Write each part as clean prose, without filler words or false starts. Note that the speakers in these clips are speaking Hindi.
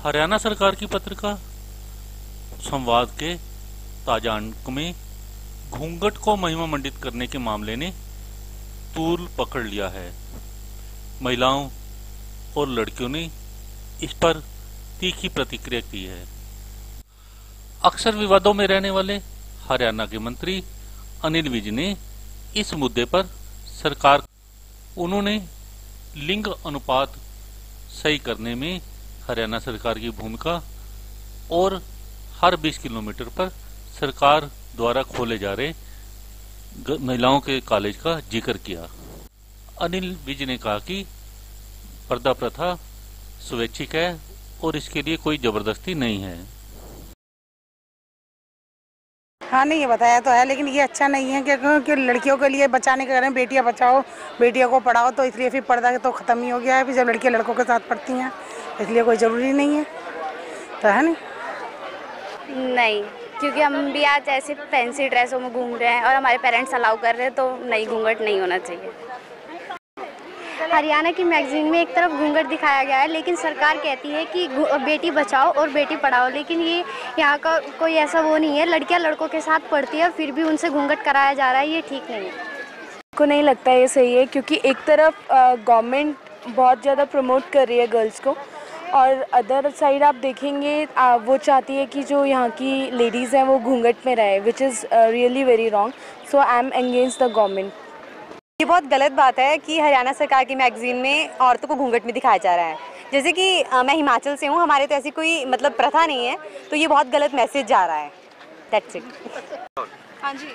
हरियाणा सरकार की पत्रिका संवाद के ताजा अंक में घूंघट को महिमा मंडित करने के मामले ने तूल पकड़ लिया है। महिलाओं और लड़कियों ने इस पर तीखी प्रतिक्रिया की है। अक्सर विवादों में रहने वाले हरियाणा के मंत्री अनिल विज ने इस मुद्दे पर सरकार उन्होंने लिंग अनुपात सही करने में हरियाणा सरकार की भूमिका और हर 20 किलोमीटर पर सरकार द्वारा खोले जा रहे महिलाओं के कॉलेज का जिक्र किया। अनिल विज ने कहा कि पर्दा प्रथा स्वैच्छिक है और इसके लिए कोई जबरदस्ती नहीं है। हाँ, नहीं, ये बताया तो है, लेकिन ये अच्छा नहीं है क्योंकि लड़कियों के लिए बचाने के कारण बेटियां बचाओ बेटियों को पढ़ाओ, तो इसलिए फिर पर्दा तो ख़त्म ही हो गया है। फिर जब लड़कियां लड़कों के साथ पढ़ती हैं इसलिए कोई ज़रूरी नहीं है, तो है नहीं, क्योंकि हम भी आज ऐसे फैंसी ड्रेसों में घूम रहे हैं और हमारे पेरेंट्स अलाउ कर रहे हैं, तो नहीं, घूंघट नहीं होना चाहिए। हरियाणा की मैगजीन में एक तरफ घूंघट दिखाया गया है, लेकिन सरकार कहती है कि बेटी बचाओ और बेटी पढ़ाओ, लेकिन ये यहाँ का कोई ऐसा वो नहीं है। लड़कियाँ लड़कों के साथ पढ़ती है, फिर भी उनसे घूंघट कराया जा रहा है, ये ठीक नहीं है। को नहीं लगता ये सही है, क्योंकि एक तरफ गवर्नमेंट बहुत ज़्यादा प्रमोट कर रही है गर्ल्स को, और अदर साइड आप देखेंगे वो चाहती है कि जो यहाँ की लेडीज़ हैं वो घूंघट में रहे, which is really very wrong. So I am against the government. ये बहुत गलत बात है कि हरियाणा सरकार की मैगजीन में औरतों को घूंघट में दिखाया जा रहा है। जैसे कि मैं हिमाचल से हूँ, हमारे तो ऐसी कोई प्रथा नहीं है, तो ये बहुत गलत मैसेज जा रहा है। That's it. हाँ जी,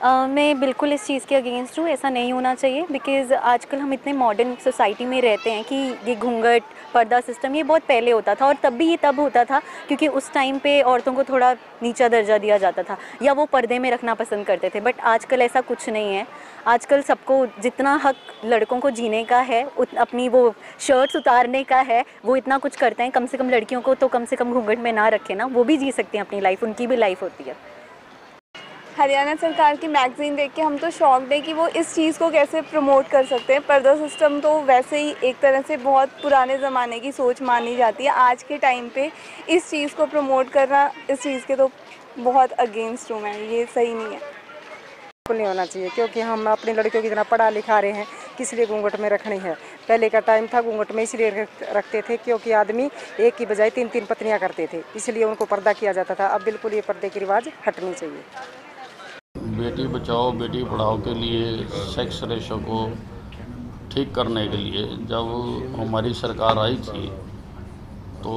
मैं बिल्कुल इस चीज़ के अगेंस्ट हूँ। ऐसा नहीं होना चाहिए, बिकॉज़ आजकल हम इतने मॉडर्न सोसाइटी में रहते हैं कि ये घूंघट पर्दा सिस्टम ये बहुत पहले होता था, और तब भी ये तब होता था क्योंकि उस टाइम पे औरतों को थोड़ा नीचा दर्जा दिया जाता था या वो पर्दे में रखना पसंद करते थे। बट आजकल ऐसा कुछ नहीं है। आजकल सबको जितना हक लड़कों को जीने का है, अपनी वो शर्ट्स उतारने का है, वो इतना कुछ करते हैं। कम से कम लड़कियों को तो कम से कम घूंघट में ना रखें ना, वो भी जी सकती हैं अपनी लाइफ, उनकी भी लाइफ होती है। हरियाणा सरकार की मैगज़ीन देख के हम तो शॉक्ड है कि वो इस चीज़ को कैसे प्रमोट कर सकते हैं। पर्दा सिस्टम तो वैसे ही एक तरह से बहुत पुराने ज़माने की सोच मानी जाती है। आज के टाइम पे इस चीज़ को प्रमोट करना, इस चीज़ के तो बहुत अगेंस्ट हूँ मैं। ये सही नहीं है, बिल्कुल नहीं होना चाहिए, क्योंकि हम अपनी लड़कियों की तरह पढ़ा लिखा रहे हैं, किस लिए घूंघट में रखनी है। पहले का टाइम था घूंघट में इसलिए रखते थे क्योंकि आदमी एक की बजाय 3-3 पत्नियाँ करते थे, इसलिए उनको पर्दा किया जाता था। अब बिल्कुल ये पर्दे की रिवाज हटनी चाहिए। बेटी बचाओ बेटी पढ़ाओ के लिए सेक्स रेशो को ठीक करने के लिए जब हमारी सरकार आई थी तो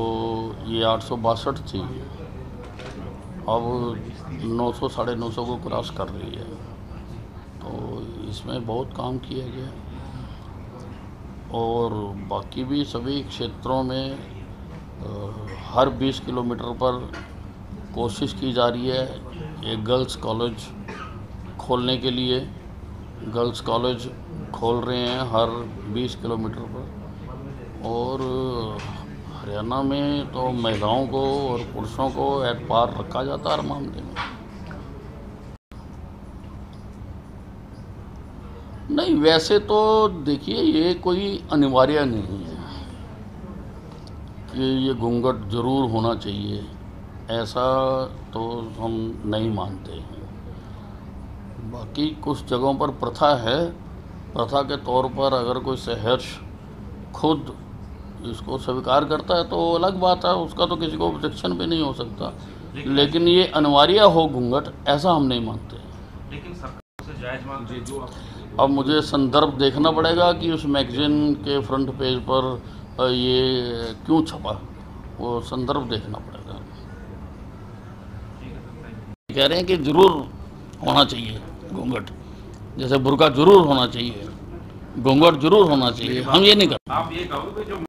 ये 862 थी, अब 900 साढ़े 900 को क्रॉस कर रही है। तो इसमें बहुत काम किया गया, और बाकी भी सभी क्षेत्रों में हर 20 किलोमीटर पर कोशिश की जा रही है एक गर्ल्स कॉलेज खोलने के लिए। गर्ल्स कॉलेज खोल रहे हैं हर 20 किलोमीटर पर, और हरियाणा में तो महिलाओं को और पुरुषों को एट पार रखा जाता है हर मामले में। नहीं, वैसे तो देखिए ये कोई अनिवार्य नहीं है कि ये घूंघट ज़रूर होना चाहिए, ऐसा तो हम नहीं मानते हैं। बाकी कुछ जगहों पर प्रथा है, प्रथा के तौर पर अगर कोई सहर्ष खुद इसको स्वीकार करता है तो अलग बात है, उसका तो किसी को ऑब्जेक्शन भी नहीं हो सकता। लेकिन ये अनिवार्य हो घूंघट, ऐसा हम नहीं मानते। लेकिन सरकार से जायज़ मांगते जो अब मुझे संदर्भ देखना पड़ेगा कि उस मैगजीन के फ्रंट पेज पर ये क्यों छपा, वो संदर्भ देखना पड़ेगा। कह रहे हैं कि ज़रूर होना चाहिए घूंघट, जैसे बुर्का ज़रूर होना चाहिए, घूंघट ज़रूर होना चाहिए। हम ये नहीं करते।